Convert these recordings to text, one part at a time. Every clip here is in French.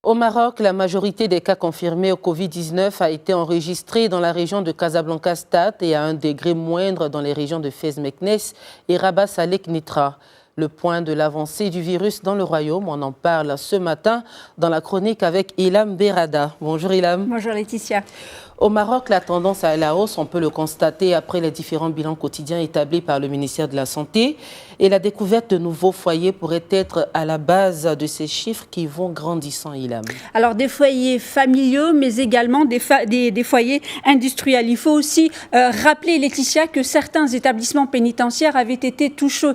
Au Maroc, la majorité des cas confirmés au Covid-19 a été enregistrée dans la région de Casablanca-Stade et à un degré moindre dans les régions de Fès-Meknès et Rabat-Salek-Nitra. Le point de l'avancée du virus dans le royaume, on en parle ce matin dans la chronique avec Ilham Berada. Bonjour Ilham. Bonjour Laetitia. Au Maroc, la tendance à la hausse, on peut le constater après les différents bilans quotidiens établis par le ministère de la Santé. Et la découverte de nouveaux foyers pourrait être à la base de ces chiffres qui vont grandissant, Ilham. Alors des foyers familiaux, mais également des foyers industriels. Il faut aussi rappeler, Laetitia, que certains établissements pénitentiaires avaient été touchés.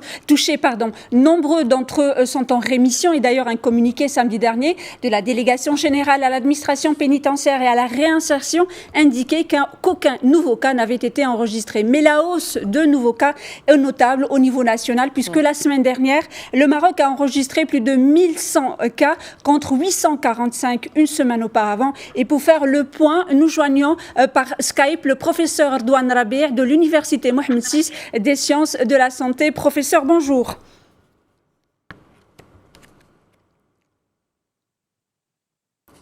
Nombreux d'entre eux sont en rémission. Et d'ailleurs, un communiqué samedi dernier de la délégation générale à l'administration pénitentiaire et à la réinsertion indiquait qu'aucun nouveau cas n'avait été enregistré. Mais la hausse de nouveaux cas est notable au niveau national, puisque la semaine dernière, le Maroc a enregistré plus de 1100 cas contre 845 une semaine auparavant. Et pour faire le point, nous joignons par Skype le professeur Erdouane Rabih de l'Université Mohamed VI des sciences de la santé. Professeur, bonjour.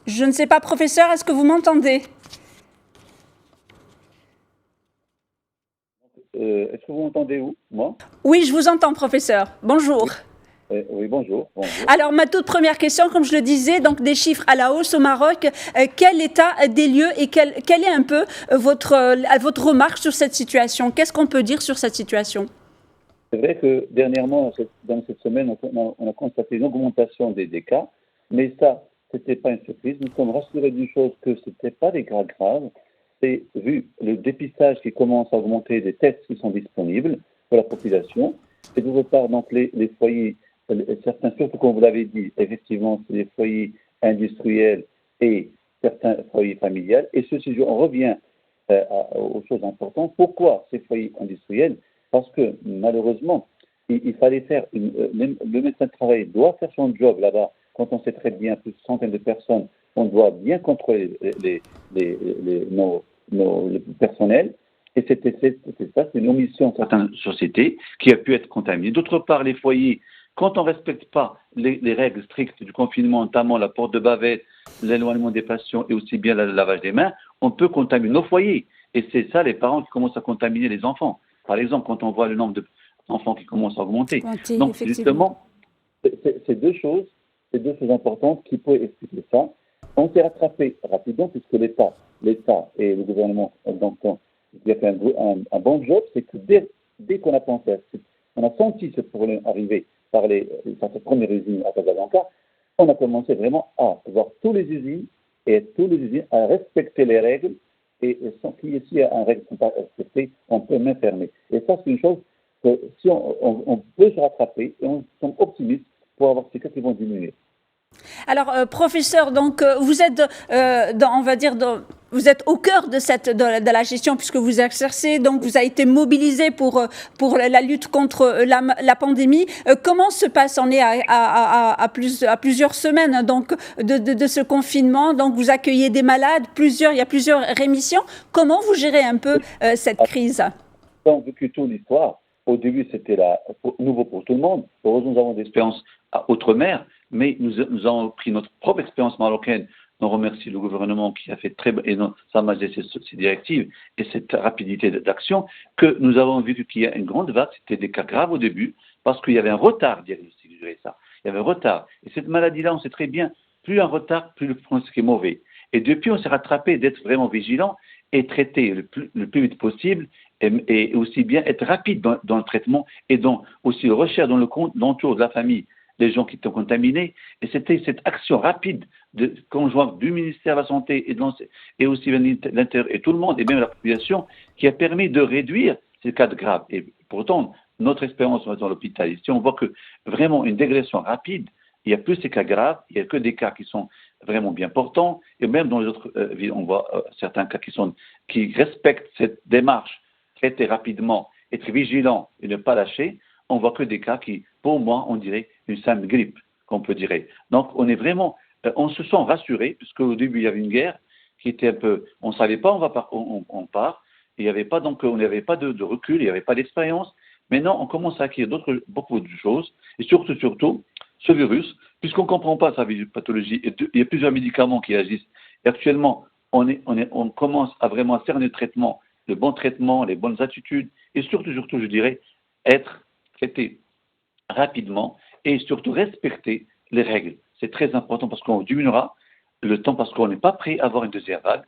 Je ne sais pas, professeur, est-ce que vous m'entendez ? Est-ce que vous m'entendez où, moi ? Oui, je vous entends, professeur. Bonjour. Oui, bonjour. Alors, ma toute première question, comme je le disais, donc des chiffres à la hausse au Maroc. Quel état des lieux et quelle est un peu votre remarque sur cette situation ? Qu'est-ce qu'on peut dire sur cette situation ? C'est vrai que dernièrement, dans cette semaine, on a constaté une augmentation des cas, mais ça, ce n'était pas une surprise. Nous sommes rassurés d'une chose, que ce n'était pas des cas graves. C'est vu le dépistage qui commence à augmenter, des tests qui sont disponibles pour la population, et d'autre part, donc les foyers, certains, surtout comme vous l'avez dit, effectivement, c'est des foyers industriels et certains foyers familiales, et ceci, on revient aux choses importantes. Pourquoi ces foyers industriels ? Parce que malheureusement, il fallait faire, le médecin de travail doit faire son job là-bas, quand on sait très bien plus de centaines de personnes, on doit bien contrôler le personnel, et c'était ça, c'est une omission de certaines sociétés qui a pu être contaminée. D'autre part, les foyers, quand on ne respecte pas les règles strictes du confinement, notamment la porte de bavette, l'éloignement des patients et aussi bien le lavage des mains, on peut contaminer nos foyers. Et c'est ça, les parents qui commencent à contaminer les enfants. Par exemple, quand on voit le nombre d'enfants qui commence à augmenter. Donc, justement, c'est deux choses importantes qui peuvent expliquer ça. On s'est rattrapé rapidement puisque l'État et le gouvernement ont fait un bon job. C'est que dès qu'on a pensé on a senti ce problème arriver par cette première usine à Casablanca, on a commencé vraiment à voir tous les usines à respecter les règles, et sans qu'il y ait un règle qu'on pas respectée, on peut même fermer. Et ça, c'est une chose que si on peut se rattraper, et on sommes optimistes pour avoir ces cas qui vont diminuer. Alors, professeur, donc vous êtes, vous êtes au cœur de la gestion puisque vous exercez, donc vous avez été mobilisé pour la lutte contre la pandémie. Comment se passe ? On est à plusieurs semaines donc de ce confinement. Donc vous accueillez des malades, il y a plusieurs rémissions. Comment vous gérez un peu cette crise ? On a vécu toute l'histoire. Au début, c'était nouveau pour tout le monde. Heureusement, nous avons des expériences à Outre-mer, mais nous avons pris notre propre expérience marocaine. On remercie le gouvernement qui a fait et Sa Majesté ses directives et cette rapidité d'action, que nous avons vu qu'il y a une grande vague. C'était des cas graves au début, parce qu'il y avait un retard diagnostique, je dirais ça. Il y avait un retard. Et cette maladie-là, on sait très bien, plus un retard, plus le pronostic est mauvais. Et depuis, on s'est rattrapé d'être vraiment vigilant et traiter le plus vite possible, et aussi bien être rapide dans le traitement et aussi recherche dans l'entour de la famille des gens qui étaient contaminés. Et c'était cette action rapide conjointe du ministère de la Santé et aussi de l'Intérieur et tout le monde, et même la population, qui a permis de réduire ces cas de graves. Et pourtant, notre expérience dans l'hôpital, ici, on voit que vraiment une dégression rapide, il n'y a plus ces cas graves, il n'y a que des cas qui sont vraiment bien portants, et même dans les autres villes, on voit certains cas qui respectent cette démarche, traiter rapidement, être vigilant et ne pas lâcher. On voit que des cas qui, pour moi, on dirait une simple grippe, qu'on peut dire. Donc, on se sent rassuré, puisqu'au début, il y avait une guerre qui était un peu, on ne savait pas, on part, et il n'y avait pas, donc, on n'avait pas de recul, il n'y avait pas d'expérience. Maintenant, on commence à acquérir beaucoup de choses, et surtout, ce virus, puisqu'on ne comprend pas sa pathologie, il y a plusieurs médicaments qui agissent. Et actuellement, on commence à vraiment faire le traitement, le bon traitement, les bonnes attitudes, et surtout, je dirais, être traité rapidement et surtout respecter les règles. C'est très important parce qu'on diminuera le temps, parce qu'on n'est pas prêt à avoir une deuxième vague.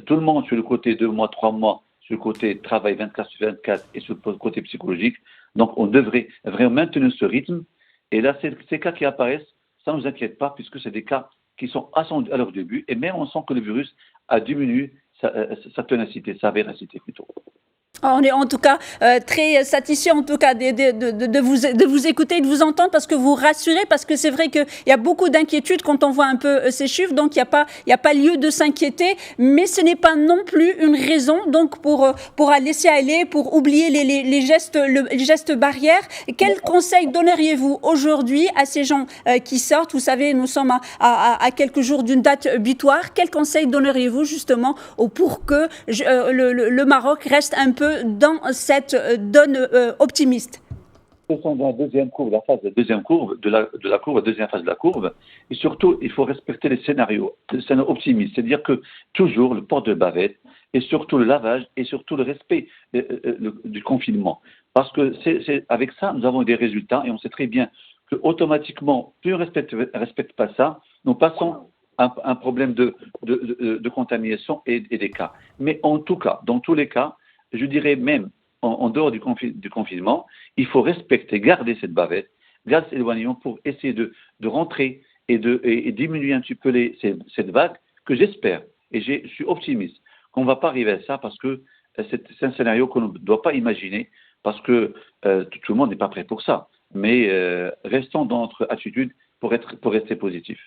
Tout le monde sur le côté 2 mois, 3 mois, sur le côté travail 24/24 et sur le côté psychologique. Donc on devrait vraiment maintenir ce rythme. Et là, ces cas qui apparaissent, ça ne nous inquiète pas puisque c'est des cas qui sont à leur début. Et même on sent que le virus a diminué sa ténacité, sa véracité plutôt. On est en tout cas très satisfait en tout cas de vous écouter et de vous entendre parce que vous rassurez, parce que c'est vrai qu'il y a beaucoup d'inquiétudes quand on voit un peu ces chiffres, donc il n'y a pas lieu de s'inquiéter, mais ce n'est pas non plus une raison donc pour laisser aller, pour oublier les gestes barrières. Quel conseil donneriez-vous aujourd'hui à ces gens qui sortent? Vous savez, nous sommes à quelques jours d'une date butoir. Quel conseil donneriez-vous justement pour que le Maroc reste un peu dans cette donne optimiste? Ce sont dans la deuxième courbe, la phase de deuxième courbe, de la courbe, la deuxième phase de la courbe. Et surtout, il faut respecter les scénarios optimistes. C'est-à-dire que toujours le port de bavette et surtout le lavage et surtout le respect du confinement. Parce que avec ça, nous avons des résultats et on sait très bien que automatiquement, plus on ne respecte pas ça, nous passons un problème de contamination et des cas. Mais en tout cas, dans tous les cas, je dirais même en dehors du confinement, il faut respecter, garder cette bavette, garder cet éloignement pour essayer de rentrer et diminuer un petit peu cette vague que j'espère, et je suis optimiste, qu'on ne va pas arriver à ça parce que c'est un scénario qu'on ne doit pas imaginer parce que tout le monde n'est pas prêt pour ça. Mais restons dans notre attitude pour rester positif.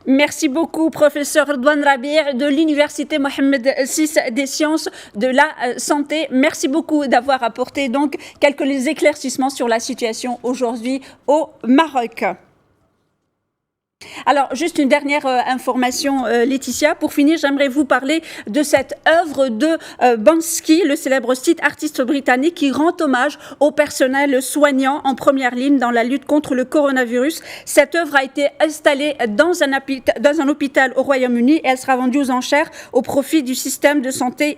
Merci beaucoup, professeur Redouane Rabih de l'Université Mohamed VI des sciences de la santé. Merci beaucoup d'avoir apporté donc quelques éclaircissements sur la situation aujourd'hui au Maroc. Alors, juste une dernière information, Laetitia. Pour finir, j'aimerais vous parler de cette œuvre de Banksy, le célèbre street artiste britannique qui rend hommage au personnel soignant en première ligne dans la lutte contre le coronavirus. Cette œuvre a été installée dans un hôpital au Royaume-Uni et elle sera vendue aux enchères au profit du système de santé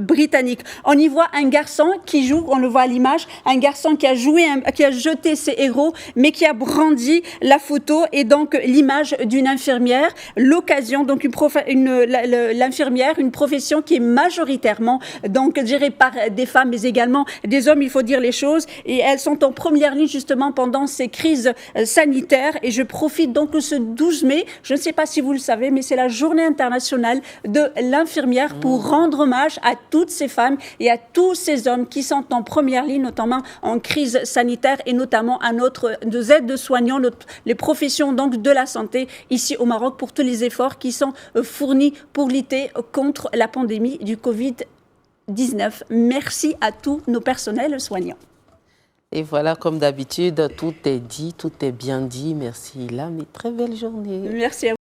britannique. On y voit un garçon qui joue, on le voit à l'image, un garçon qui a jeté ses héros, mais qui a brandi la photo et donc l'image d'une infirmière, l'occasion, donc l'infirmière, une profession qui est majoritairement donc gérée par des femmes, mais également des hommes, il faut dire les choses, et elles sont en première ligne justement pendant ces crises sanitaires. Et je profite donc de ce 12 mai, je ne sais pas si vous le savez, mais c'est la journée internationale de l'infirmière pour rendre hommage à toutes ces femmes et à tous ces hommes qui sont en première ligne, notamment en crise sanitaire, et notamment à nos aides-soignants, les professions donc de la santé ici au Maroc, pour tous les efforts qui sont fournis pour lutter contre la pandémie du Covid-19. Merci à tous nos personnels soignants. Et voilà, comme d'habitude, tout est dit, tout est bien dit. Merci Ilham et très belle journée. Merci à vous.